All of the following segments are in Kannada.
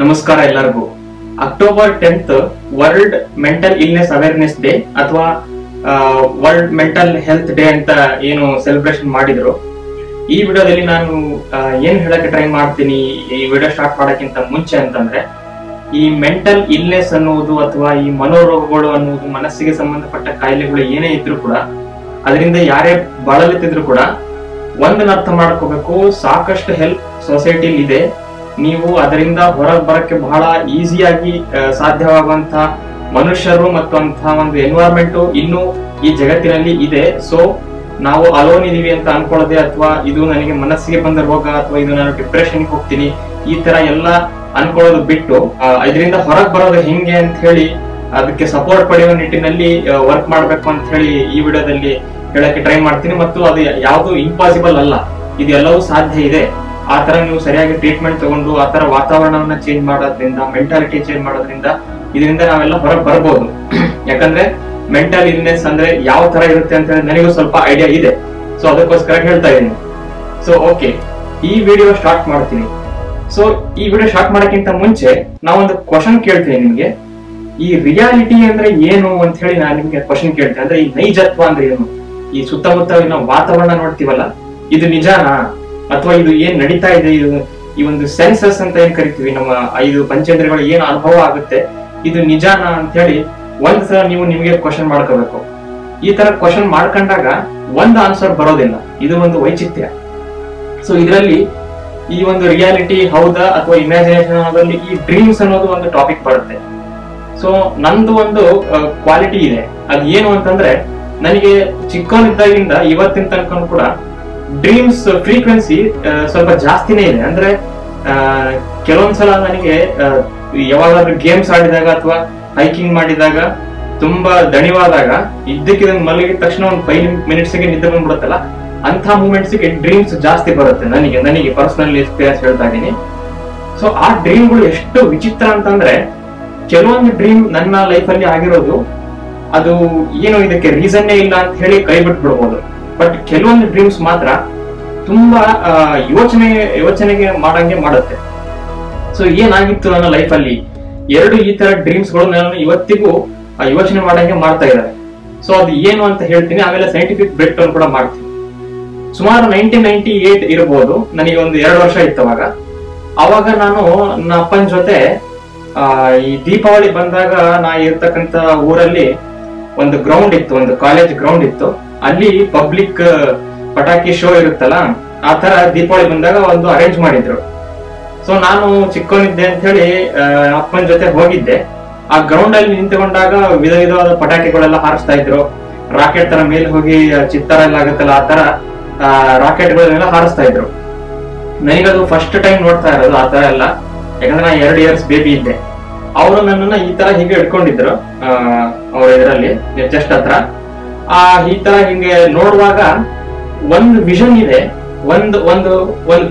ನಮಸ್ಕಾರ ಎಲ್ಲರಿಗೂ. October 10th world mental illness awareness day ಅಥವಾ ವರ್ಲ್ಡ್ ಮೆಂಟಲ್ ಹೆಲ್ತ್ ಡೇ ಅಂತ ಏನು ಸೆಲೆಬ್ರೇಷನ್ ಮಾಡಿದ್ರು. ಈ ವಿಡಿಯೋದಲ್ಲಿ ನಾನು ಏನ್ ಹೇಳಕ್ಕೆ ಟ್ರೈ ಮಾಡ್ತೀನಿ ಈ ವಿಡಿಯೋ ಸ್ಟಾರ್ಟ್ ಮಾಡೋಕ್ಕಿಂತ ಮುಂಚೆ ಅಂತಂದ್ರೆ, ಈ ಮೆಂಟಲ್ ಇಲ್ನೆಸ್ ಅನ್ನುವುದು ಅಥವಾ ಈ ಮನೋರೋಗಗಳು ಅನ್ನುವುದು ಮನಸ್ಸಿಗೆ ಸಂಬಂಧಪಟ್ಟ ಕಾಯಿಲೆಗಳು ಏನೇ ಇದ್ರು ಕೂಡ, ಅದರಿಂದ ಯಾರೇ ಬಳಲುತ್ತಿದ್ರು ಕೂಡ ಒಂದನ್ನ ಅರ್ಥ ಮಾಡ್ಕೋಬೇಕು, ಸಾಕಷ್ಟು ಹೆಲ್ಪ್ ಸೊಸೈಟಿಲಿ ಇದೆ. ನೀವು ಅದರಿಂದ ಹೊರಗೆ ಬರಕ್ಕೆ ಬಹಳ ಈಸಿಯಾಗಿ ಸಾಧ್ಯವಾಗುವಂತಹ ಮನುಷ್ಯರು ಮತ್ತು ಅಂತಹ ಒಂದು ಎನ್ವೈರನ್ಮೆಂಟ್ ಇನ್ನೂ ಈ ಜಗತ್ತಿನಲ್ಲಿ ಇದೆ. ಸೊ ನಾವು ಅಲೋನ್ ಇದೀವಿ ಅಂತ ಅನ್ಕೊಳ್ಳದೆ, ಅಥವಾ ಇದು ನನಗೆ ಮನಸ್ಸಿಗೆ ಬಂದ ರೋಗ, ಅಥವಾ ಇದು ನಾನು ಡಿಪ್ರೆಷನ್ಗೆ ಹೋಗ್ತೀನಿ, ಈ ತರ ಎಲ್ಲ ಅನ್ಕೊಳ್ಳೋದು ಬಿಟ್ಟು ಇದರಿಂದ ಹೊರಗೆ ಬರೋದು ಹೆಂಗೆ ಅಂತ ಹೇಳಿ ಅದಕ್ಕೆ ಸಪೋರ್ಟ್ ಪಡೆಯುವ ನಿಟ್ಟಿನಲ್ಲಿ ವರ್ಕ್ ಮಾಡ್ಬೇಕು ಅಂತ ಹೇಳಿ ಈ ವಿಡಿಯೋದಲ್ಲಿ ಹೇಳಕ್ಕೆ ಟ್ರೈ ಮಾಡ್ತೀನಿ. ಮತ್ತು ಅದು ಯಾವುದು ಇಂಪಾಸಿಬಲ್ ಅಲ್ಲ, ಇದೆಲ್ಲವೂ ಸಾಧ್ಯ ಇದೆ. ಆ ತರ ನೀವು ಸರಿಯಾಗಿ ಟ್ರೀಟ್ಮೆಂಟ್ ತಗೊಂಡು ಆ ತರ ವಾತಾವರಣವನ್ನ ಚೇಂಜ್ ಮಾಡೋದ್ರಿಂದ, ಮೆಂಟಾಲಿಟಿ ಚೇಂಜ್ ಮಾಡೋದ್ರಿಂದ ಇದರಿಂದ ನಾವೆಲ್ಲ ಹೊರಗೆ ಬರ್ಬೋದು. ಯಾಕಂದ್ರೆ ಮೆಂಟಲ್ ಇಲ್ನೆಸ್ ಅಂದ್ರೆ ಯಾವ ತರ ಇರುತ್ತೆ ಅಂತ ಹೇಳಿ ನನಗೂ ಸ್ವಲ್ಪ ಐಡಿಯಾ ಇದೆ. ಸೊ ಅದಕ್ಕೋಸ್ಕರ ಹೇಳ್ತಾ ಇದ್ದೀನಿ. ಸೊ ಓಕೆ, ಈ ವಿಡಿಯೋ ಸ್ಟಾರ್ಟ್ ಮಾಡ್ತೀನಿ. ಸೊ ಈ ವಿಡಿಯೋ ಸ್ಟಾರ್ಟ್ ಮಾಡೋಕ್ಕಿಂತ ಮುಂಚೆ ನಾವೊಂದು ಕ್ವಶನ್ ಕೇಳ್ತೀನಿ ನಿಮ್ಗೆ. ಈ ರಿಯಾಲಿಟಿ ಅಂದ್ರೆ ಏನು ಅಂತ ಹೇಳಿ ನಾನು ನಿಮ್ಗೆ ಕ್ವಶನ್ ಕೇಳ್ತೇನೆ. ಅಂದ್ರೆ ಈ ನೈಜತ್ವ ಅಂದ್ರೆ ಏನು? ಈ ಸುತ್ತಮುತ್ತ ನಾವು ವಾತಾವರಣ ನೋಡ್ತೀವಲ್ಲ, ಇದು ನಿಜಾನಾ? ಅಥವಾ ಇದು ಏನ್ ನಡೀತಾ ಇದೆ, ಈ ಒಂದು ಸೆನ್ಸಸ್ ಅಂತ ಏನ್ ಕರಿತೀವಿ, ನಮ್ಮ 5 ಪಂಚೇಂದ್ರಿಯಗಳು ಏನ್ ಅನುಭವ ಆಗುತ್ತೆ, ಇದು ನಿಜಾನಾ ಅಂತ ಹೇಳಿ ಒಂದ್ ಸಲ ನೀವು ನಿಮ್ಗೆ ಕ್ವಶನ್ ಮಾಡ್ಕೋಬೇಕು. ಈ ತರ ಕ್ವಶನ್ ಮಾಡ್ಕೊಂಡಾಗ ಒಂದ್ ಆನ್ಸರ್ ಬರೋದಿಲ್ಲ, ಇದು ಒಂದು ವೈಚಿತ್ರ್ಯ. ಸೊ ಇದರಲ್ಲಿ ಈ ಒಂದು ರಿಯಾಲಿಟಿ ಹೌದಾ ಅಥವಾ ಇಮ್ಯಾಜಿನೇಷನ್ ಅನ್ನೋದ್ರಲ್ಲಿ ಈ ಡ್ರೀಮ್ಸ್ ಅನ್ನೋದು ಒಂದು ಟಾಪಿಕ್ ಬರುತ್ತೆ. ಸೊ ನಂದು ಒಂದು ಕ್ವಾಲಿಟಿ ಇದೆ. ಅದ್ ಏನು ಅಂತಂದ್ರೆ, ನನಗೆ ಚಿಕ್ಕವನಿದ್ದಾಗಿಂದ ಇವತ್ತಿನ ತನಕ ಕೂಡ ಡ್ರೀಮ್ಸ್ ಫ್ರೀಕ್ವೆನ್ಸಿ ಸ್ವಲ್ಪ ಜಾಸ್ತಿನೇ ಇದೆ. ಅಂದ್ರೆ ಕೆಲವೊಂದ್ಸಲ ನನಗೆ ಯಾವಾಗಾದ್ರೂ ಗೇಮ್ಸ್ ಆಡಿದಾಗ ಅಥವಾ ಹೈಕಿಂಗ್ ಮಾಡಿದಾಗ ತುಂಬಾ ದಣಿವಾದಾಗ ಇದ್ದಕ್ಕಿದಂಗ್ ಮಲಗಿದ ತಕ್ಷಣ ಒಂದು 5 ಮಿನಿಟ್ಸ್ಗೆ ನಿದ್ದೆ ಬಂದ್ಬಿಡುತ್ತಲ್ಲ, ಅಂತ ಮೂಮೆಂಟ್ಸ್ಗೆ ಡ್ರೀಮ್ಸ್ ಜಾಸ್ತಿ ಬರುತ್ತೆ. ನನಗೆ ಪರ್ಸನಲ್ ಎಕ್ಸ್ಪೀರಿಯನ್ಸ್ ಹೇಳ್ತಾ ಇದೀನಿ. ಸೊ ಆ ಡ್ರೀಮ್ಗಳು ಎಷ್ಟು ವಿಚಿತ್ರ ಅಂತಂದ್ರೆ, ಕೆಲವೊಂದು ಡ್ರೀಮ್ ನನ್ನ ಲೈಫ್ ಅಲ್ಲಿ ಆಗಿರೋದು ಅದು ಏನು ಇದಕ್ಕೆ ರೀಸನ್ನೇ ಇಲ್ಲ ಅಂತ ಹೇಳಿ ಕೈ ಬಿಟ್ಬಿಡ್ಬೋದು. ಬಟ್ ಕೆಲವೊಂದು ಡ್ರೀಮ್ಸ್ ಮಾತ್ರ ತುಂಬಾ ಯೋಚನೆಗೆ ಮಾಡಂಗೆ ಮಾಡುತ್ತೆ. ಸೊ ಏನಾಗಿತ್ತು ನನ್ನ ಲೈಫ್ ಅಲ್ಲಿ 2 ಈ ತರ ಡ್ರೀಮ್ಸ್ ಗಳು ನಾನು ಇವತ್ತಿಗೂ ಯೋಚನೆ ಮಾಡಂಗೆ ಮಾಡ್ತಾ ಇದ್ದಾರೆ. ಸೊ ಅದು ಏನು ಅಂತ ಹೇಳ್ತೀನಿ, ಆಮೇಲೆ ಸೈಂಟಿಫಿಕ್ ಬ್ರೇಕ್ ಡೌನ್ ಕೂಡ ಮಾಡ್ತೀನಿ. ಸುಮಾರು 1998 ಇರಬಹುದು, ನನಗೆ ಒಂದು 2 ವರ್ಷ ಇತ್ತು ಅವಾಗ ನಾನು ನನ್ನ ಅಪ್ಪನ ಜೊತೆ ಈ ದೀಪಾವಳಿ ಬಂದಾಗ ನಾ ಇರ್ತಕ್ಕಂತ ಊರಲ್ಲಿ ಒಂದು ಗ್ರೌಂಡ್ ಇತ್ತು, ಒಂದು ಕಾಲೇಜ್ ಗ್ರೌಂಡ್ ಇತ್ತು. ಅಲ್ಲಿ ಪಬ್ಲಿಕ್ ಪಟಾಕಿ ಶೋ ಇರುತ್ತಲ್ಲ, ಆ ತರ ದೀಪಾವಳಿ ಬಂದಾಗ ಒಂದು ಅರೇಂಜ್ ಮಾಡಿದ್ರು. ಸೊ ನಾನು ಚಿಕ್ಕವನಿದ್ದೆ ಅಂತ ಹೇಳಿ ಅಪ್ಪನ ಜೊತೆ ಹೋಗಿದ್ದೆ. ಆ ಗ್ರೌಂಡ್ ಅಲ್ಲಿ ನಿಂತುಕೊಂಡಾಗ ವಿಧ ವಿಧವಾದ ಪಟಾಕಿಗಳೆಲ್ಲ ಹಾರಿಸ್ತಾ ಇದ್ರು. ರಾಕೆಟ್ ತರ ಮೇಲೆ ಹೋಗಿ ಚಿತ್ತಾರ ಎಲ್ಲ ಆಗುತ್ತಲ್ಲ, ಆ ತರ ರಾಕೆಟ್ ಗಳನ್ನೆಲ್ಲ ಹಾರಿಸ್ತಾ ಇದ್ರು. ನನಗದು ಫಸ್ಟ್ ಟೈಮ್ ನೋಡ್ತಾ ಇರೋದು ಆ ತರ ಎಲ್ಲ. ಯಾಕಂದ್ರೆ ನಾ 2 ಇಯರ್ಸ್ ಬೇಬಿ ಇದ್ದೆ. ಅವರು ನನ್ನನ್ನ ಈ ತರ ಹೀಗೆ ಇಟ್ಕೊಂಡಿದ್ರು ಅವ್ರ ಇದರಲ್ಲಿ ಜಸ್ಟ್ ಹತ್ರ. ಈ ತರ ಹಿಂಗೆ ನೋಡುವಾಗ ಒಂದು ವಿಷನ್ ಇದೆ, ಒಂದು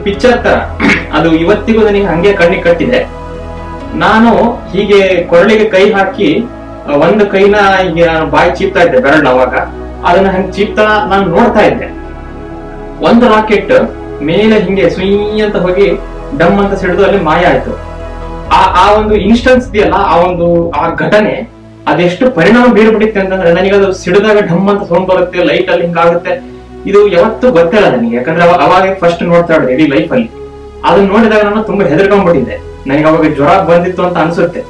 ಪಿಕ್ಚರ್ ತರ. ಅದು ಇವತ್ತಿಗೂ ನನಗೆ ಹಂಗೆ ಕಣ್ಣಿಗೆ ಕಟ್ಟಿದೆ. ನಾನು ಹೀಗೆ ಕೊರಳಿಗೆ ಕೈ ಹಾಕಿ ಒಂದು ಕೈನ ಹೀಗೆ ಬಾಯಿ ಚೀಪ್ತಾ ಇದ್ದೆ, ಬೆರಳು. ಅವಾಗ ಅದನ್ನ ಹಂಗೆ ಚೀಪ್ತಾ ನಾನು ನೋಡ್ತಾ ಇದ್ದೆ. ಒಂದು ರಾಕೆಟ್ ಮೇಲೆ ಹಿಂಗೆ ಸುಯ್ ಅಂತ ಹೋಗಿ ಡಮ್ ಅಂತ ಸಿಡಿದು ಅಲ್ಲಿ ಮಾಯ ಆಯ್ತು. ಆ ಒಂದು ಇನ್ಸ್ಟೆನ್ಸ್ ಇದೆಯಲ್ಲ, ಆ ಘಟನೆ ಅದೆಷ್ಟು ಪರಿಣಾಮ ಬೀರ್ಬಿಡುತ್ತೆ ಅಂತಂದ್ರೆ, ನನಗೆ ಅದು ಸಿಡಿದಾಗ ಢಮ್ ಅಂತ ಸೌಂಡ್ ಬರುತ್ತೆ, ಲೈಟ್ ಅಲ್ಲಿ ಹಿಂಗಾಗುತ್ತೆ. ಇದು ಯಾವತ್ತೂ ಗೊತ್ತಿಲ್ಲ ನನಗೆ, ಯಾಕಂದ್ರೆ ಅವಾಗ ಫಸ್ಟ್ ನೋಡ್ತಾ ಇದ್ದೆ ಇಡೀ ಲೈಫ್ ಅಲ್ಲಿ. ಅದನ್ನ ನೋಡಿದಾಗ ನಾನು ತುಂಬಾ ಹೆದರ್ಕೊಂಡ್ಬಿಟ್ಟಿದ್ದೆ. ನನಗೆ ಅವಾಗ ಜ್ವರ ಬಂದಿತ್ತು ಅಂತ ಅನ್ಸುತ್ತೆ.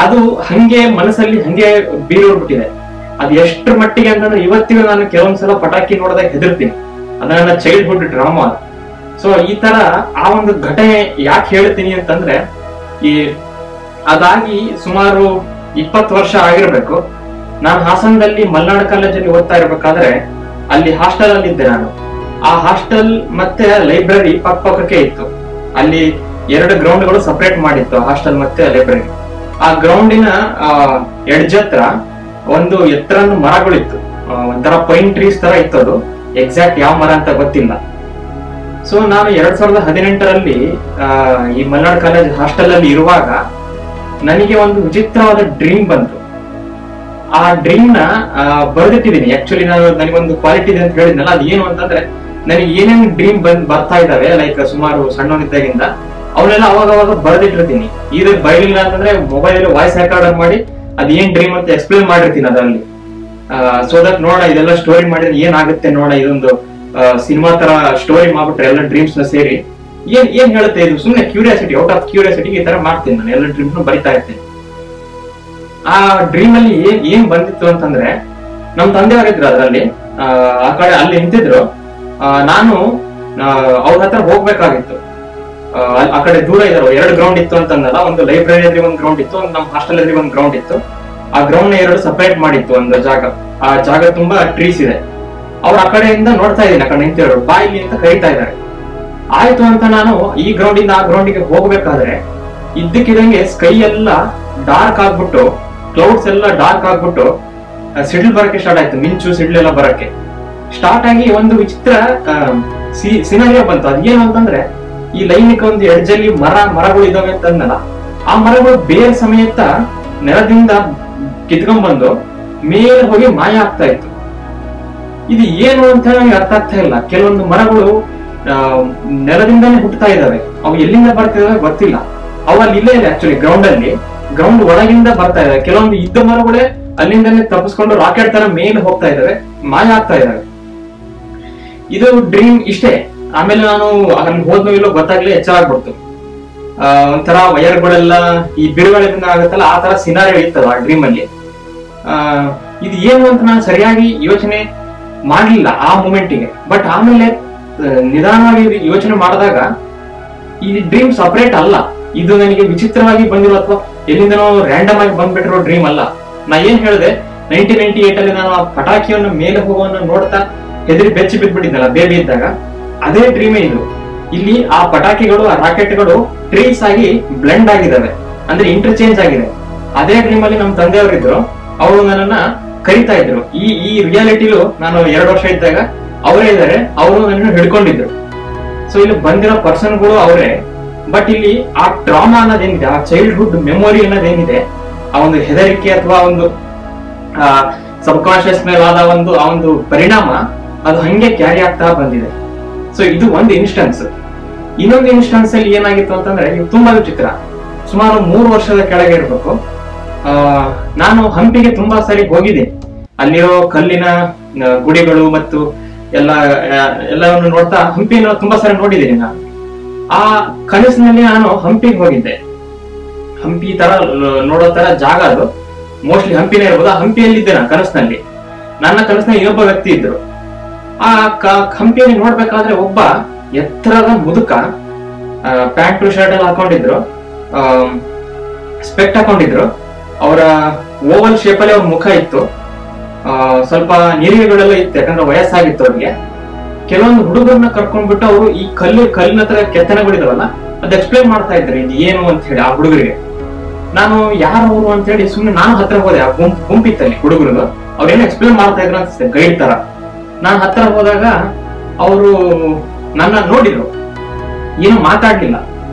ಅದು ಹಂಗೆ ಮನಸ್ಸಲ್ಲಿ ಹಂಗೆ ಬೀರೋಗ್ಬಿಟ್ಟಿದೆ. ಅದು ಎಷ್ಟ್ರ ಮಟ್ಟಿಗೆ ಅಂತಂದ್ರೆ, ಇವತ್ತಿಗೂ ನಾನು ಕೆಲವೊಂದ್ಸಲ ಪಟಾಕಿ ನೋಡಿದಾಗ ಹೆದರ್ತೀನಿ. ಅದು ನನ್ನ ಚೈಲ್ಡ್ಹುಡ್ ಡ್ರಾಮಾ. ಸೊ ಈ ತರ ಆ ಒಂದು ಘಟನೆ ಯಾಕೆ ಹೇಳ್ತೀನಿ ಅಂತಂದ್ರೆ, ಅದಾಗಿ ಸುಮಾರು 20 ವರ್ಷ ಆಗಿರ್ಬೇಕು. ನಾನು ಹಾಸನದಲ್ಲಿ ಮಲ್ನಾಡ್ ಕಾಲೇಜಲ್ಲಿ ಓದ್ತಾ ಇರ್ಬೇಕಾದ್ರೆ ಅಲ್ಲಿ ಹಾಸ್ಟೆಲ್ ಅಲ್ಲಿ ಇದ್ದೆ ನಾನು. ಆ ಹಾಸ್ಟೆಲ್ ಮತ್ತೆ ಲೈಬ್ರರಿ ಪಕ್ಕಕ್ಕೆ ಇತ್ತು. ಅಲ್ಲಿ 2 ಗ್ರೌಂಡ್ಗಳು ಸಪರೇಟ್ ಮಾಡಿತ್ತು, ಹಾಸ್ಟೆಲ್ ಮತ್ತೆ ಲೈಬ್ರರಿ. ಆ ಗ್ರೌಂಡಿನ ಎಡ್ಜ್ ಹತ್ರ ಒಂದು ಎತ್ತರದ ಮರಗಳಿತ್ತು, ಒಂಥರ ಪೈನ್ ಟ್ರೀಸ್ ತರ ಇತ್ತು. ಅದು ಎಕ್ಸಾಕ್ಟ್ ಯಾವ ಮರ ಅಂತ ಗೊತ್ತಿಲ್ಲ. ಸೊ ನಾನು 2018ರಲ್ಲಿ ಈ ಮಲ್ನಾಡ್ ಕಾಲೇಜ್ ಹಾಸ್ಟೆಲ್ ಅಲ್ಲಿ ಇರುವಾಗ ನನಗೆ ಒಂದು ವಿಚಿತ್ರವಾದ ಡ್ರೀಮ್ ಬಂತು. ಆ ಡ್ರೀಮ್ ನ ಬರೆದಿಟ್ಟಿದ್ದೀನಿ. ಆಕ್ಚುಲಿ ನನಗೊಂದು ಕ್ವಾಲಿಟಿ ಇದೆ ಅಂತ ಹೇಳಿದ್ನಲ್ಲ, ಅದು ಏನು ಅಂತಂದ್ರೆ, ನನಗೆ ಏನೇನು ಡ್ರೀಮ್ ಬರ್ತಾ ಇದಾವೆ, ಲೈಕ್ ಸುಮಾರು ಸಣ್ಣವನಿದ್ದಾಗಿಂದ ಅವನ್ನೆಲ್ಲ ಅವಾಗ ಬರೆದಿಟ್ಟಿರ್ತೀನಿ. ಇದು ಬರಲಿಲ್ಲ ಅಂತಂದ್ರೆ ಮೊಬೈಲ್ ವಾಯ್ಸ್ ರೆಕಾರ್ಡರ್ ಮಾಡಿ ಅದೇನ್ ಡ್ರೀಮ್ ಅಂತ ಎಕ್ಸ್ಪ್ಲೇನ್ ಮಾಡಿರ್ತೀನಿ ಅದರಲ್ಲಿ. ಸೊ ದಟ್ ನೋಡ ಇದೆಲ್ಲ ಸ್ಟೋರಿ ಮಾಡಿದ್ರೆ ಏನಾಗುತ್ತೆ ನೋಡ, ಇದೊಂದು ಸಿನಿಮಾ ತರ ಸ್ಟೋರಿ ಮಾಡ್ಬಿಟ್ರೆ ಎಲ್ಲ ಡ್ರೀಮ್ಸ್ ನ ಸೇರಿ ಏನ್ ಹೇಳುತ್ತೆ ಇದು, ಸುಮ್ನೆ ಕ್ಯೂರಿಯಾಸಿಟಿ, ಔಟ್ ಆಫ್ ಕ್ಯೂರಿಯಾಸಿಟಿ ಈ ತರ ಮಾಡ್ತೀನಿ ನಾನು. ಎಲ್ಲ ಡ್ರೀಮ್ಸ್ ಬರಿತಾ ಇರ್ತೇನೆ. ಆ ಡ್ರೀಮ್ ಅಲ್ಲಿ ಏನ್ ಬಂದಿತ್ತು ಅಂತಂದ್ರೆ, ನಮ್ ತಂದೆಯವರಿದ್ರು ಅದರಲ್ಲಿ, ಆ ಕಡೆ ಅಲ್ಲಿ ನಿಂತಿದ್ರು. ನಾನು ಅವ್ರ ಹತ್ರ ಹೋಗ್ಬೇಕಾಗಿತ್ತು. ಆ ಕಡೆ ದೂರ ಇದ್ರು. 2 ಗ್ರೌಂಡ್ ಇತ್ತು ಅಂತಂದಲ್ಲ, ಒಂದು ಲೈಬ್ರರಿ ಎದುರು ಒಂದು ಗ್ರೌಂಡ್ ಇತ್ತು, ಒಂದು ನಮ್ಮ ಹಾಸ್ಟೆಲ್ ಎದುರು ಒಂದು ಗ್ರೌಂಡ್ ಇತ್ತು. ಆ ಗ್ರೌಂಡ್ ನ 2 ಸಪರೇಟ್ ಮಾಡಿತ್ತು ಒಂದು ಜಾಗ. ಆ ಜಾಗ ತುಂಬಾ ಟ್ರೀಸ್ ಇದೆ. ಅವ್ರು ಆ ಕಡೆಯಿಂದ ನೋಡ್ತಾ ಇದ್ದೀನಿ, ಆ ಕಡೆ ನಿಂತಿರೋರು ಬಾ ಇಲ್ಲಿ ಅಂತ ಕರೀತಾ ಇದ್ದಾರೆ. ಆಯ್ತು ಅಂತ ನಾನು ಈ ಗ್ರೌಂಡ್ ಇಂದ ಆ ಗ್ರೌಂಡಿಗೆ ಹೋಗ್ಬೇಕಾದ್ರೆ ಇದ್ದಕ್ಕಿದಂಗೆ ಸ್ಕೈ ಎಲ್ಲ ಡಾರ್ಕ್ ಆಗ್ಬಿಟ್ಟು, ಕ್ಲೌಡ್ಸ್ ಎಲ್ಲ ಡಾರ್ಕ್ ಆಗ್ಬಿಟ್ಟು ಸಿಡ್ಲ್ ಬರಕ್ಕೆ ಸ್ಟಾರ್ಟ್ ಆಯ್ತು. ಮಿಂಚು ಸಿಡ್ಲೆಲ್ಲ ಬರಕ್ಕೆ ಸ್ಟಾರ್ಟ್ ಆಗಿ ಒಂದು ವಿಚಿತ್ರ ಸಿನಾರಿಯೋ ಬಂತು. ಅದೇನು ಅಂತಂದ್ರೆ, ಈ ಲೈನಿಕ್ ಒಂದು ಎಡ್ಜಲ್ಲಿ ಮರಗಳು ಇದಾವೆ ಅಂತಂದಲ್ಲ, ಆ ಮರಗಳು ಬೇರೆ ಸಮೇತ ನೆಲದಿಂದ ಕಿತ್ಕೊಂಡ್ಬಂದು ಮೇಲೆ ಹೋಗಿ ಮಾಯ ಆಗ್ತಾ ಇತ್ತು. ಇದು ಏನು ಅಂತ ನನಗೆ ಅರ್ಥ ಆಗ್ತಾ ಇಲ್ಲ. ಕೆಲವೊಂದು ಮರಗಳು ನೆಲದಿಂದಾನೇ ಹುಟ್ಟುತ್ತಾ ಇದಾವೆ, ಅವು ಎಲ್ಲಿಂದ ಬರ್ತಿದಾವೆ ಗೊತ್ತಿಲ್ಲ. ಅವು ಅಲ್ಲಿ ಇಲ್ಲೇ ಇದೆ ಆಕ್ಚುಲಿ, ಗ್ರೌಂಡ್ ಒಳಗಿಂದ ಬರ್ತಾ ಇದಾವೆ. ಕೆಲವೊಂದು ಇದ್ದ ಮರಗಳೇ ಅಲ್ಲಿಂದನೇ ತಪ್ಪಿಸ್ಕೊಂಡು ರಾಕೆಟ್ ತರ ಮೇಲೆ ಹೋಗ್ತಾ ಇದಾವೆ, ಮಾಯ ಆಗ್ತಾ ಇದಾವೆ. ಇದು ಡ್ರೀಮ್ ಇಷ್ಟೇ. ಆಮೇಲೆ ನಾನು ಅಲ್ಲಿ ಹೋದ್ನೋ ಇಲ್ಲೋ ಗೊತ್ತಾಗ್ಲಿ ಎಚ್ಚರ ಆಗ್ಬಿಡ್ತು. ಒಂಥರ ವಯರ್ಗಳೆಲ್ಲ ಈ ಬಿರುಗಾಳಿಂದ ಆಗುತ್ತಲ್ಲ, ಆ ತರ ಸಿನಾರಿಯೋ ಇತ್ತಲ್ಲ ಆ ಡ್ರೀಮ್ ಅಲ್ಲಿ. ಇದು ಏನು ಅಂತ ನಾನು ಸರಿಯಾಗಿ ಯೋಚನೆ ಮಾಡ್ಲಿಲ್ಲ ಆ ಮೂಮೆಂಟಿಗೆ. ಬಟ್ ಆಮೇಲೆ ನಿಧಾನವಾಗಿ ಯೋಚನೆ ಮಾಡಿದಾಗ ಈ ಡ್ರೀಮ್ ಸಪರೇಟ್ ಅಲ್ಲ, ಇದು ನನಗೆ ವಿಚಿತ್ರವಾಗಿ ಬಂದಿರೋ ಅಥವಾ ಎಲ್ಲಿಂದನೋ ರ್ಯಾಂಡಮ್ ಆಗಿ ಬಂದ್ಬಿಟ್ಟಿರೋ ಡ್ರೀಮ್ ಅಲ್ಲ. ನಾ ಏನ್ ಹೇಳಿದೆ, 1998 ಅಲ್ಲಿ ನಾನು ಆ ಪಟಾಕಿಯನ್ನು ಮೇಲೆ ಹೋಗೋವನ್ನು ನೋಡ್ತಾ ಹೆದರಿ ಬೆಚ್ಚಿ ಬಿದ್ಬಿಟ್ಟಿದ್ದಲ್ಲ ಬೇಬಿ ಇದ್ದಾಗ, ಅದೇ ಡ್ರೀಮೇ ಇದು. ಇಲ್ಲಿ ಆ ಪಟಾಕಿಗಳು, ಆ ರಾಕೆಟ್ಗಳು ಟ್ರೀಸ್ ಆಗಿ ಬ್ಲೆಂಡ್ ಆಗಿದ್ದಾವೆ, ಅಂದ್ರೆ ಇಂಟರ್ಚೇಂಜ್ ಆಗಿದೆ. ಅದೇ ಡ್ರೀಮ್ ಅಲ್ಲಿ ನಮ್ಮ ತಂದೆಯವರಿದ್ರು, ಅವರು ನನ್ನನ್ನ ಕರಿತಾ ಇದ್ರು. ಈ ರಿಯಾಲಿಟಿಲು ನಾನು 2 ವರ್ಷ ಇದ್ದಾಗ ಅವರೇ ಇದ್ದಾರೆ, ಅವರು ನನ್ನ ಹಿಡ್ಕೊಂಡಿದ್ರು. ಸೊ ಇಲ್ಲಿ ಬಂದಿರೋ ಪರ್ಸನ್ಗಳು ಅವರೇ. ಬಟ್ ಇಲ್ಲಿ ಆ ಟ್ರಾಮಾ ಅನ್ನೋದೇನಿದೆ, ಆ ಚೈಲ್ಡ್ಹುಡ್ ಮೆಮೊರಿ ಅನ್ನೋದೇನಿದೆ, ಆ ಒಂದು ಹೆದರಿಕೆ ಅಥವಾ ಒಂದು ಸಬ್ ಕಾನ್ಶಿಯಸ್ ಮೇಲೆ ಆದ ಆ ಒಂದು ಪರಿಣಾಮ, ಅದು ಹಂಗೆ ಕ್ಯಾರಿ ಆಗ್ತಾ ಬಂದಿದೆ. ಸೊ ಇದು ಒಂದು ಇನ್ಸ್ಟೆನ್ಸ್. ಇನ್ನೊಂದು ಇನ್ಸ್ಟೆನ್ಸ್ ಅಲ್ಲಿ ಏನಾಗಿತ್ತು ಅಂತಂದ್ರೆ, ಇದು ತುಂಬಾ ವಿಚಿತ್ರ. ಸುಮಾರು 3 ವರ್ಷದ ಕೆಳಗೆ ಇರ್ಬೇಕು. ನಾನು ಹಂಪಿಗೆ ತುಂಬಾ ಸರಿ ಹೋಗಿದ್ದೆ. ಅಲ್ಲಿರೋ ಕಲ್ಲಿನ ಗುಡಿಗಳು ಮತ್ತು ಎಲ್ಲವನ್ನು ನೋಡ್ತಾ ಹಂಪಿನ ತುಂಬಾ ಸರಿ ನೋಡಿದ್ದೀನಿ ನಾನು. ಆ ಕನಸಿನಲ್ಲಿ ನಾನು ಹಂಪಿಗೆ ಹೋಗಿದ್ದೆ. ಹಂಪಿ ತರ ನೋಡೋ ತರ ಜಾಗ ಅದು, ಮೋಸ್ಟ್ಲಿ ಹಂಪಿನೇ ಇರ್ಬೋದು. ಆ ಹಂಪಿಯಲ್ಲಿದ್ದೆ ನಾನು ಕನಸಿನಲ್ಲಿ. ನನ್ನ ಕನಸಿನಲ್ಲಿ ಇನ್ನೊಬ್ಬ ವ್ಯಕ್ತಿ ಇದ್ರು. ಆ ಹಂಪಿಯಲ್ಲಿ ನೋಡ್ಬೇಕಾದ್ರೆ ಒಬ್ಬ ಎತ್ತರದ ಮುದುಕ, ಪ್ಯಾಂಟ್ ಶರ್ಟ್ ಎಲ್ಲ ಹಾಕೊಂಡಿದ್ರು, ಸ್ಪೆಕ್ಟ್ ಹಾಕೊಂಡಿದ್ರು. ಅವರ ಓವಲ್ ಶೇಪ್ ಅಲ್ಲಿ ಅವ್ರ ಮುಖ ಇತ್ತು. ಸ್ವಲ್ಪ ನೀರಿಗೆಗಳೆಲ್ಲ ಇತ್ತು, ಯಾಕಂದ್ರೆ ವಯಸ್ಸಾಗಿತ್ತು ಅವ್ರಿಗೆ. ಕೆಲವೊಂದು ಹುಡುಗರನ್ನ ಕರ್ಕೊಂಡ್ಬಿಟ್ಟು ಅವರು ಈ ಕಲ್ಲಿನ ಹತ್ರ ಕೆತ್ತನೆಗಳಿದಾವಲ್ಲ, ಅದ್ ಎಕ್ಸ್ಪ್ಲೇನ್ ಮಾಡ್ತಾ ಇದ್ರು ಇದು ಏನು ಅಂತ ಹೇಳಿ ಆ ಹುಡುಗರಿಗೆ. ನಾನು ಯಾರು ಅಂತ ಹೇಳಿ ಸುಮ್ನೆ ನಾನು ಹತ್ರ ಹೋದೆ. ಆ ಗುಂಪಿತ್ತಲ್ಲಿ ಹುಡುಗರು, ಅವ್ರೇನು ಎಕ್ಸ್ಪ್ಲೇನ್ ಮಾಡ್ತಾ ಇದ್ರು ಅನ್ಸುತ್ತೆ, ಗೈಡ್ ತರ. ನಾನು ಹತ್ರ ಹೋದಾಗ ಅವರು ನನ್ನ ನೋಡಿದ್ರು, ಏನು ಮಾತಾಡ್ಲಿಲ್ಲ.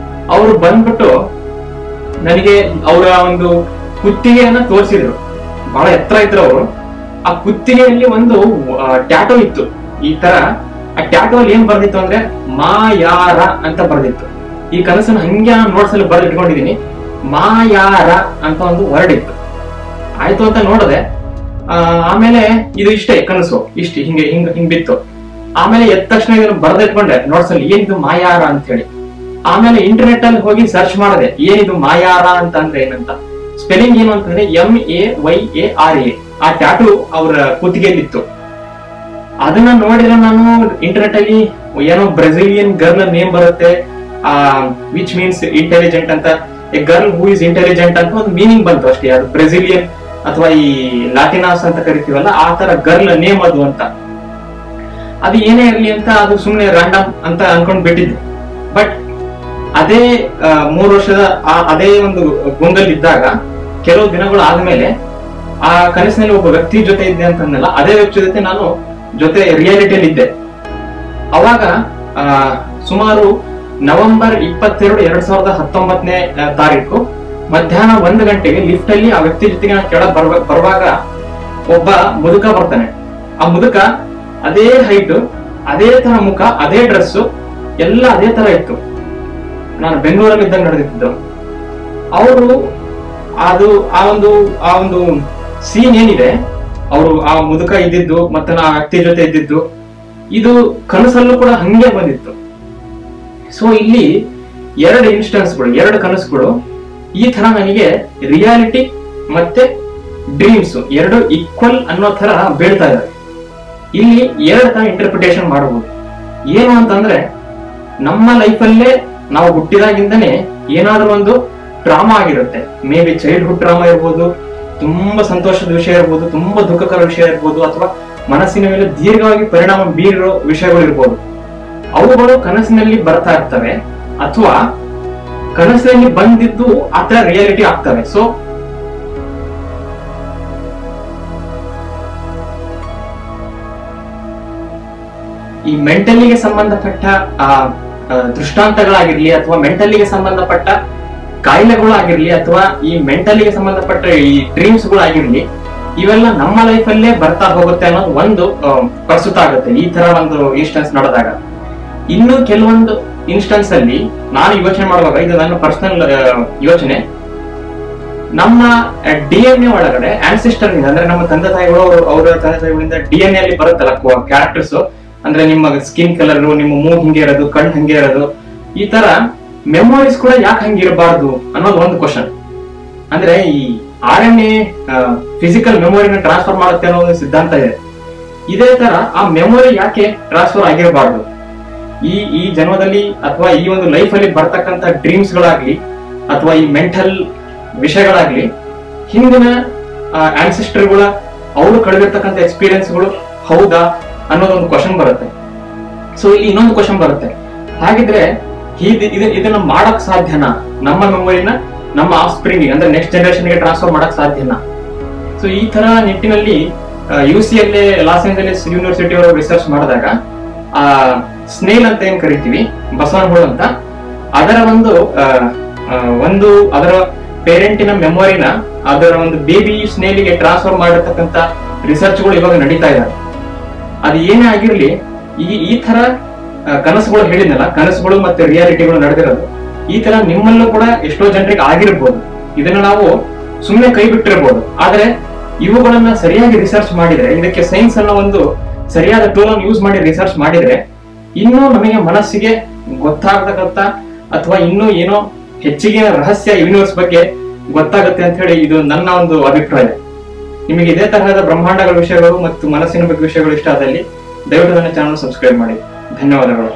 ಅವರು ಬಂದ್ಬಿಟ್ಟು ನನಗೆ ಅವರ ಒಂದು ಕುತ್ತಿಗೆಯನ್ನ ತೋರಿಸಿದ್ರು. ಬಹಳ ಎತ್ತರ ಇದ್ರು ಅವರು. ಆ ಕುತ್ತಿಗೆಯಲ್ಲಿ ಒಂದು ಟ್ಯಾಟೋ ಇತ್ತು ಈ ತರ. ಆ ಟ್ಯಾಟೋ ಅಲ್ಲಿ ಏನ್ ಬರ್ದಿತ್ತು ಅಂದ್ರೆ ಮಾಯಾರ ಅಂತ ಬರ್ದಿತ್ತು. ಈ ಕನಸನ್ನು ಹಂಗೆ ನಾನು ನೋಟ್ಸಲ್ಲಿ ಬರ್ದಿಟ್ಕೊಂಡಿದೀನಿ. ಮಾಯಾರ ಅಂತ ಒಂದು ವರ್ಡ್ ಇತ್ತು. ಆಯ್ತು ಅಂತ ನೋಡದೆ. ಆಮೇಲೆ ಇದು ಇಷ್ಟೇ ಕನಸು, ಇಷ್ಟು ಹಿಂಗ್ ಬಿತ್ತು. ಆಮೇಲೆ ಎದ್ದ ತಕ್ಷಣ ಇದನ್ನು ಬರ್ದಿಟ್ಕೊಂಡೆ ನೋಟ್ಸ್ ಅಲ್ಲಿ, ಏನಿದು ಮಾಯಾರ ಅಂತ ಹೇಳಿ. ಆಮೇಲೆ ಇಂಟರ್ನೆಟ್ ಅಲ್ಲಿ ಹೋಗಿ ಸರ್ಚ್ ಮಾಡಿದೆ, ಏನಿದು ಮಾಯಾರ ಅಂತ ಅಂದ್ರೆ ಏನಂತ. ಸ್ಪೆಲ್ಲಿಂಗ್ ಏನು ಅಂತಂದ್ರೆ MAYARA. ಆ ಟ್ಯಾಟೂ ಅವರ ಕುತ್ತಿಗೆಯಲ್ಲಿತ್ತು. ಅದನ್ನ ನೋಡಿದ್ರೆ ನಾನು ಇಂಟರ್ನೆಟ್ ಅಲ್ಲಿ ಏನೋ ಬ್ರೆಜಿಲಿಯನ್ ಗರ್ಲ್ ನೇಮ್ ಬರುತ್ತೆ, ವಿಚ್ ಮೀನ್ಸ್ ಇಂಟೆಲಿಜೆಂಟ್ ಅಂತ. A girl who is intelligent ಅಂತ ಒಂದು ಮೀನಿಂಗ್ ಬಂತು ಅಷ್ಟೇ. ಅದು ಬ್ರೆಜಿಲಿಯನ್ ಅಥವಾ ಈ ಲ್ಯಾಟಿನಾಸ್ ಅಂತ ಕರಿತೀವಲ್ಲ, ಆ ತರ ಗರ್ಲ್ ನೇಮ್ ಅದು ಅಂತ. ಅದು ಏನೇ ಇರ್ಲಿ ಅಂತ ಅದು ಸುಮ್ನೆ ರ್ಯಾಂಡಮ್ ಅಂತ ಅನ್ಕೊಂಡ್ ಬಿಟ್ಟಿದ್ದೆ. ಬಟ್ ಅದೇ 3 ವರ್ಷದ ಅದೇ ಒಂದು ಗುಂಗಲ್ ಇದ್ದಾಗ ಕೆಲವು ದಿನಗಳು ಆದ್ಮೇಲೆ ಆ ಕನಸಿನಲ್ಲಿ ಒಬ್ಬ ವ್ಯಕ್ತಿ ಜೊತೆ ಇದ್ದೆ ಅಂತಂದಲ್ಲ, ಅದೇ ವ್ಯಕ್ತಿ ಜೊತೆ ನಾನು ರಿಯಾಲಿಟಿಯಲ್ಲಿ ಇದ್ದೆ. ಅವಾಗ ಸುಮಾರು ನವೆಂಬರ್ 22, 2019ನೇ ತಾರೀಕು ಮಧ್ಯಾಹ್ನ 1 ಗಂಟೆಗೆ ಲಿಫ್ಟ್ ಅಲ್ಲಿ ಆ ವ್ಯಕ್ತಿ ಜೊತೆಗೆ ನಾನು ಕೆಳಗೆ ಬರುವಾಗ ಒಬ್ಬ ಮುದುಕ ಬರ್ತಾನೆ. ಆ ಮುದುಕ ಅದೇ ಹೈಟ್, ಅದೇ ತರ ಮುಖ, ಅದೇ ಡ್ರೆಸ್, ಎಲ್ಲ ಅದೇ ತರ ಇತ್ತು. ನಾನು ಬೆಂಗಳೂರಲ್ಲಿ ಇದ್ದಾಗ ನಡೆದಿದ್ದು. ಅವರು ಆ ಒಂದು ಸೀನ್ ಏನಿದೆ, ಅವರು ಆ ಮುದುಕ ಇದ್ದಿದ್ದು ಮತ್ತೆ ಆ ವ್ಯಕ್ತಿ ಜೊತೆ ಇದ್ದಿದ್ದು, ಇದು ಕನಸಲ್ಲೂ ಕೂಡ ಹಂಗೆ ಬಂದಿತ್ತು. ಸೊ ಇಲ್ಲಿ ಎರಡು ಕನಸುಗಳು ಈ ತರ ನನಗೆ ರಿಯಾಲಿಟಿ ಮತ್ತೆ ಡ್ರೀಮ್ಸ್ ಎರಡು ಈಕ್ವಲ್ ಅನ್ನೋ ತರ ಬೀಳ್ತಾ ಇದ್ದಾರೆ. ಇಲ್ಲಿ ಎರಡು ತರ ಇಂಟರ್ಪ್ರಿಟೇಷನ್ ಮಾಡಬಹುದು. ಏನು ಅಂತಂದ್ರೆ, ನಮ್ಮ ಲೈಫಲ್ಲೇ ನಾವು ಹುಟ್ಟಿದಾಗಿಂದನೇ ಏನಾದ್ರೂ ಒಂದು ಡ್ರಾಮಾ ಆಗಿರುತ್ತೆ. ಮೇ ಬಿ ಚೈಲ್ಡ್ಹುಡ್ ಡ್ರಾಮಾ ಇರ್ಬೋದು, ತುಂಬಾ ಸಂತೋಷದ ವಿಷಯ ಇರ್ಬೋದು, ತುಂಬಾ ದುಃಖಕರ ವಿಷಯ ಇರ್ಬೋದು, ಅಥವಾ ಮನಸ್ಸಿನ ಮೇಲೆ ದೀರ್ಘವಾಗಿ ಪರಿಣಾಮ ಬೀರೋ ವಿಷಯಗಳು ಇರ್ಬೋದು. ಅವುಗಳು ಕನಸಿನಲ್ಲಿ ಬರ್ತಾ ಇರ್ತವೆ, ಅಥವಾ ಕನಸಿನಲ್ಲಿ ಬಂದಿದ್ದು ಆತರ ರಿಯಾಲಿಟಿ ಆಗ್ತವೆ. ಸೊ ಈ ಮೆಂಟಲಿಗೆ ಸಂಬಂಧಪಟ್ಟ ದೃಷ್ಟಾಂತಗಳಾಗಿರ್ಲಿ, ಅಥವಾ ಮೆಂಟಲಿಗೆ ಸಂಬಂಧಪಟ್ಟ ಕಾಯಿಲೆಗಳಾಗಿರ್ಲಿ, ಅಥವಾ ಈ ಮೆಂಟಲಿಗೆ ಸಂಬಂಧಪಟ್ಟ ಈ ಡ್ರೀಮ್ಸ್ ಗಳಾಗಿರ್ಲಿ, ಇವೆಲ್ಲ ನಮ್ಮ ಲೈಫಲ್ಲೇ ಬರ್ತಾ ಹೋಗುತ್ತೆ ಅನ್ನೋದು ಒಂದು ಪ್ರಸ್ತುತ ಆಗುತ್ತೆ ಈ ತರ ಒಂದು ಇನ್ಸ್ಟೆನ್ಸ್ ನಡೆದಾಗ. ಇನ್ನು ಕೆಲವೊಂದು ಇನ್ಸ್ಟೆನ್ಸ್ ಅಲ್ಲಿ ನಾನು ಯೋಚನೆ ಮಾಡುವಾಗ, ಇದು ನನ್ನ ಪರ್ಸನಲ್ ಯೋಚನೆ, ನಮ್ಮ DNA ಒಳಗಡೆ ಆನ್ಸಿಸ್ಟರ್ ಇಂದ, ಅಂದ್ರೆ ನಮ್ಮ ತಂದೆ ತಾಯಿಗಳು ಅವರ ತಂದೆ ತಾಯಿಗಳಿಂದ DNA ಅಲ್ಲಿ ಬರುತ್ತಲ್ಲ ಕ್ಯಾರೆಕ್ಟರ್ಸ್, ಅಂದ್ರೆ ನಿಮ್ಮ ಸ್ಕಿನ್ ಕಲರ್, ನಿಮ್ಮ ಮೂಗು ಹಿಂಗೆ ಇರೋದು, ಕಣ್ಣು ಹಂಗೆ ಇರೋದು, ಈ ತರ ಮೆಮೊರೀಸ್ ಕೂಡ ಯಾಕೆ ಹಂಗಿರಬಾರ್ದು ಅನ್ನೋದು ಒಂದು ಕ್ವಶನ್. ಅಂದ್ರೆ ಈ RNA ಫಿಸಿಕಲ್ ಮೆಮೊರಿನ ಟ್ರಾನ್ಸ್ಫರ್ ಮಾಡುತ್ತೆ ಅನ್ನೋ ಒಂದು ಸಿದ್ಧಾಂತ ಇದೆ. ಇದೇ ತರ ಆ ಮೆಮೊರಿ ಯಾಕೆ ಟ್ರಾನ್ಸ್ಫರ್ ಆಗಿರಬಾರ್ದು? ಈ ಜನ್ಮದಲ್ಲಿ ಅಥವಾ ಈ ಒಂದು ಲೈಫ್ ಅಲ್ಲಿ ಬರ್ತಕ್ಕಂಥ ಡ್ರೀಮ್ಸ್ ಗಳಾಗ್ಲಿ, ಅಥವಾ ಈ ಮೆಂಟಲ್ ವಿಷಯಗಳಾಗ್ಲಿ, ಹಿಂದಿನ ಆನ್ಸಿಸ್ಟರ್ಗಳ ಅವರು ಕಳೆದಿರ್ತಕ್ಕಂಥ ಎಕ್ಸ್ಪೀರಿಯನ್ಸ್ಗಳು ಹೌದಾ ಅನ್ನೋದೊಂದು ಕ್ವಶನ್ ಬರುತ್ತೆ. ಸೊ ಇಲ್ಲಿ ಇನ್ನೊಂದು ಕ್ವಶನ್ ಬರುತ್ತೆ, ಹಾಗಿದ್ರೆ ಇದನ್ನ ಮಾಡಕ್ ಸಾಧ್ಯನಾ? ನಮ್ಮ ಮೆಮೊರಿನ ನಮ್ಮ ಆಫ್ ಸ್ಪ್ರಿಂಗ್ ಅಂದ್ರೆ ನೆಕ್ಸ್ಟ್ ಜನರೇಷನ್ ಗೆ ಟ್ರಾನ್ಸ್ಫರ್ ಮಾಡಕ್ ಸಾಧ್ಯನಾ? ಸೊ ಈ ತರ ನಿಟ್ಟಿನಲ್ಲಿ UCLA ಲಾಸ್ ಏಂಜಲೀಸ್ ಯೂನಿವರ್ಸಿಟಿ ಅವರು ರಿಸರ್ಚ್ ಮಾಡಿದಾಗ, ಸ್ನೇಲ್ ಅಂತ ಏನ್ ಕರಿತೀವಿ, ಬಸವನ ಹುಳು ಅಂತ, ಅದರ ಒಂದು ಅದರ ಪೇರೆಂಟಿನ ಮೆಮೊರಿನ ಅದರ ಒಂದು ಬೇಬಿ ಸ್ನೇಲಿಗೆ ಟ್ರಾನ್ಸ್ಫರ್ ಮಾಡಿರ್ತಕ್ಕಂಥ ರಿಸರ್ಚ್ಗಳು ಇವಾಗ ನಡೀತಾ ಇದ್ದಾರೆ. ಅದು ಏನೇ ಆಗಿರ್ಲಿ, ಈ ತರ ಕನಸುಗಳು ಹೇಳಿದ್ನಲ್ಲ, ಕನಸುಗಳು ಮತ್ತೆ ರಿಯಾಲಿಟಿಗಳು ನಡೆದಿರೋದು ಈ ತರ ನಿಮ್ಮಲ್ಲೂ ಕೂಡ ಎಷ್ಟೋ ಜನರಿಗೆ ಆಗಿರ್ಬೋದು. ಇದನ್ನ ನಾವು ಸುಮ್ಮನೆ ಕೈ ಬಿಟ್ಟಿರ್ಬೋದು, ಆದ್ರೆ ಇವುಗಳನ್ನ ಸರಿಯಾಗಿ ರಿಸರ್ಚ್ ಮಾಡಿದ್ರೆ, ಇದಕ್ಕೆ ಸೈನ್ಸ್ ಅನ್ನೋ ಒಂದು ಸರಿಯಾದ ಟೂಲ್ ಅನ್ನು ಯೂಸ್ ಮಾಡಿ ರಿಸರ್ಚ್ ಮಾಡಿದ್ರೆ, ಇನ್ನೂ ನಮಗೆ ಮನಸ್ಸಿಗೆ ಗೊತ್ತಾಗತಕ್ಕಂತ ಅಥವಾ ಇನ್ನೂ ಏನೋ ಹೆಚ್ಚಿಗೆ ರಹಸ್ಯ ಯೂನಿವರ್ಸ್ ಬಗ್ಗೆ ಗೊತ್ತಾಗುತ್ತೆ ಅಂತ ಹೇಳಿ ಇದು ನನ್ನ ಒಂದು ಅಭಿಪ್ರಾಯ. ನಿಮಗೆ ಇದೇ ತರಹದ ಬ್ರಹ್ಮಾಂಡಗಳ ವಿಷಯಗಳು ಮತ್ತು ಮನಸ್ಸಿನ ಬಗ್ಗೆ ವಿಷಯಗಳು ಇಷ್ಟ ಆದಲ್ಲಿ ದಯವಿಟ್ಟು ನನ್ನ ಚಾನಲ್ ಸಬ್ಸ್ಕ್ರೈಬ್ ಮಾಡಿ. ಧನ್ಯವಾದಗಳು.